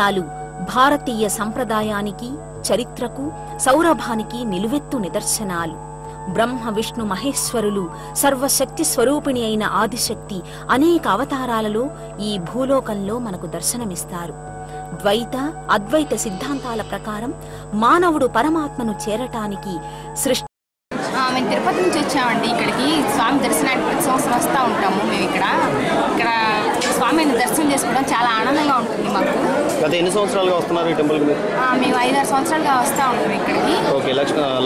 దేవాలయాలు భారతీయ సంప్రదాయానికి, చరిత్రకు, సౌరభానికి నిలువెత్తు నిదర్శనాలు. బ్రహ్మ విష్ణు మహేశ్వరులు, సర్వశక్తి స్వరూపిణి అయిన ఆదిశక్తి అనేక అవతారాలలో ఈ భూలోకంలో మనకు దర్శనమిస్తారు. ద్వైత, అద్వైత సిద్ధాంతాల ప్రకారం మానవుడు పరమాత్మను చేరటానికి సృష్టి. మేము తిరుపతి నుంచి వచ్చామండి. ఇక్కడికి స్వామి దర్శనానికి ప్రతి సంవత్సరం వస్తూ ఉంటాము. మేము ఇక్కడ స్వామిని దర్శనం చేసుకోవడం చాలా ఆనందంగా ఉంటుంది మాకు. గత ఎన్ని సంవత్సరాలుగా వస్తున్నారు ఈ టెంపుల్కి? మేము 5-6 సంవత్సరాలుగా వస్తూ ఉంటాం ఇక్కడికి. ఓకే,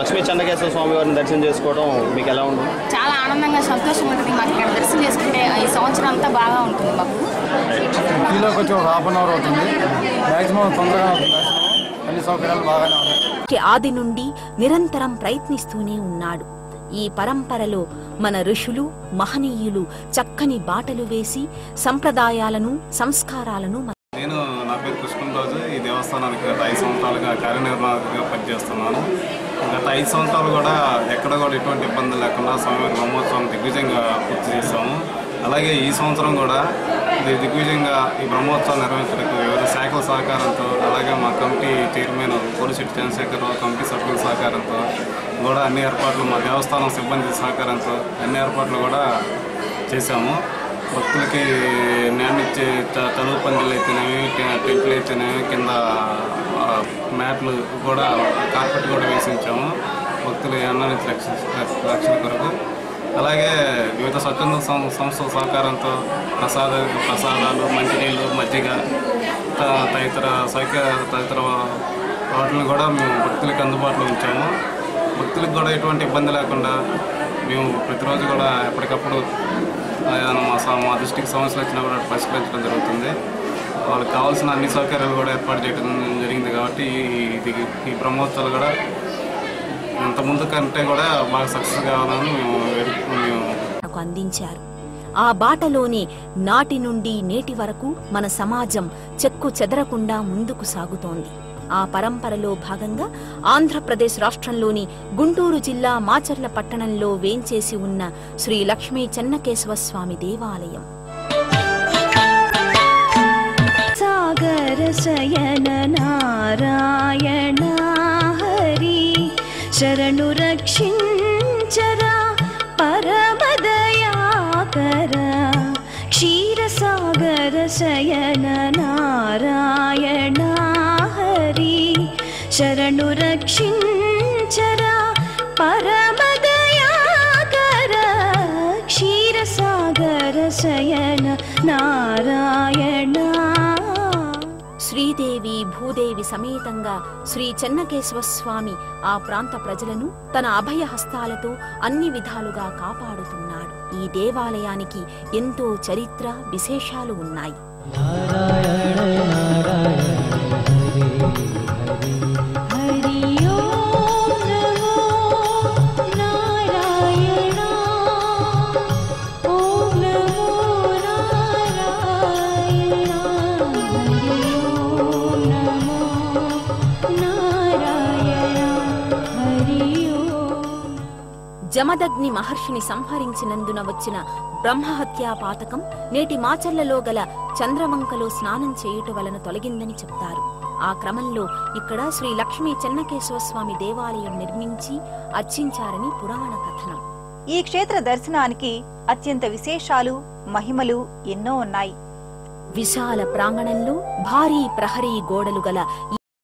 లక్ష్మీ చెన్నకేశ్వర స్వామి వారిని దర్శనం చేసుకోవడం మీకు ఎలా ఉంటుంది? చాలా ఆనందంగా, సంతోషంగా ఉంటుంది మాకు. ఇక్కడ దర్శనం చేసుకుంటే ఈ సంవత్సరం అంతా బాగా ఉంటుంది మాకు. ఇంట్లోకి వచ్చి ఒక ½ అవర్ అవుతుంది. మ్యాక్సిమం తొందరగా అన్ని సౌకర్యాలు బాగానే ఉన్నాయి. ఆది నుండి నిరంతరం ప్రయత్నిస్తూనే ఉన్నాడు. ఈ పరంపరలో మన ఋషులు, మహనీయులు చక్కని బాటలు వేసి సంప్రదాయాలను, సంస్కారాలను. నా పేరు కృష్ణరాజు. ఈ దేవస్థానానికి గత 5 సంవత్సరాలుగా కార్యనిర్వాహకుగా పనిచేస్తున్నాను. గత 5 సంవత్సరాలు కూడా ఎక్కడ కూడా ఎటువంటి ఇబ్బందులు లేకుండా స్వామివారి బ్రహ్మోత్సవం దిగ్విజయంగా పూర్తి చేశాము. అలాగే ఈ సంవత్సరం కూడా దిగ్విజయంగా ఈ బ్రహ్మోత్సవం నిర్వహించడానికి వివిధ శాఖల సహకారంతో, అలాగే మా కమిటీ చైర్మన్ కోరిశెట్టి చంద్రశేఖరరావు కమిటీ సభ్యుల సహకారంతో కూడా అన్ని ఏర్పాట్లు, మా దేవస్థానం సిబ్బంది సహకారంతో అన్ని ఏర్పాట్లు కూడా చేశాము. భక్తులకి న్యామిచ్చే తలుపు పందిళ్ళు అయితేనేవి, టెంట్లు అయితేనేవి, కింద మ్యాట్లు కూడా, కార్పెట్ కూడా వేసి ఉంచాము భక్తులు అన్నానికి రక్షణ కొరకు. అలాగే వివిధ స్వచ్ఛంద సంస్థల సహకారంతో ప్రసాదాలు, మంచినీళ్ళు, మజ్జిగ తదితర వాటిని కూడా మేము భక్తులకి అందుబాటులో ఉంచాము. భక్తులకు కూడా ఎటువంటి ఇబ్బంది లేకుండా మేము ప్రతిరోజు కూడా ఎప్పటికప్పుడు మా దృష్టికి సమస్యలు వచ్చినా కూడా పరిష్కరించడం జరుగుతుంది. వాళ్ళకి కావాల్సిన అన్ని సౌకర్యాలు కూడా ఏర్పాటు చేయడం జరిగింది. కాబట్టి ఈ బ్రహ్మోత్సవాలు కూడా ఇంతకుముందు కంటే కూడా బాగా సక్సెస్ కావాలని మేము అందించారు. ఆ బాటలోనే నాటి నుండి నేటి వరకు మన సమాజం చెక్కు చెదరకుండా ముందుకు సాగుతోంది. ఆ పరంపరలో భాగంగా ఆంధ్రప్రదేశ్ రాష్ట్రంలోని గుంటూరు జిల్లా మాచర్ల పట్టణంలో వేంచేసి ఉన్న శ్రీ లక్ష్మీ చెన్నకేశవ స్వామి దేవాలయం. సాగర శయన నారాయణ హరి శరణు రక్షించరా పరమదయాకర క్షీరసాగర శయన నారాయణ హరి శరణు రక్షించరా పరమదయాకర క్షీరసాగర శయన నారాయణ. శ్రీదేవి, భూదేవి సమేతంగా శ్రీ చెన్నకేశవ స్వామి ఆ ప్రాంత ప్రజలను తన అభయహస్తాలతో అన్ని విధాలుగా కాపాడుతున్నాడు. ఈ దేవాలయానికి ఎంతో చరిత్ర, విశేషాలు ఉన్నాయి. జమదగ్ని మహర్షిని సంహరించినందున వచ్చిన బ్రహ్మహత్యా పాతకం నేటి మాచర్లలో గల చంద్రవంకలో స్నానం చేయుట వలన తొలగిందని చెప్తారు. ఆ క్రమంలో ఇక్కడ శ్రీ లక్ష్మీ చెన్నకేశవ స్వామి దేవాలయం నిర్మించి అర్చించారని పురాణ కథనం. ఈ క్షేత్ర దర్శనానికి అత్యంత విశేషాలు, మహిమలు ఎన్నో ఉన్నాయి. విశాల ప్రాంగణంలో భారీ ప్రహరీ గోడలు గల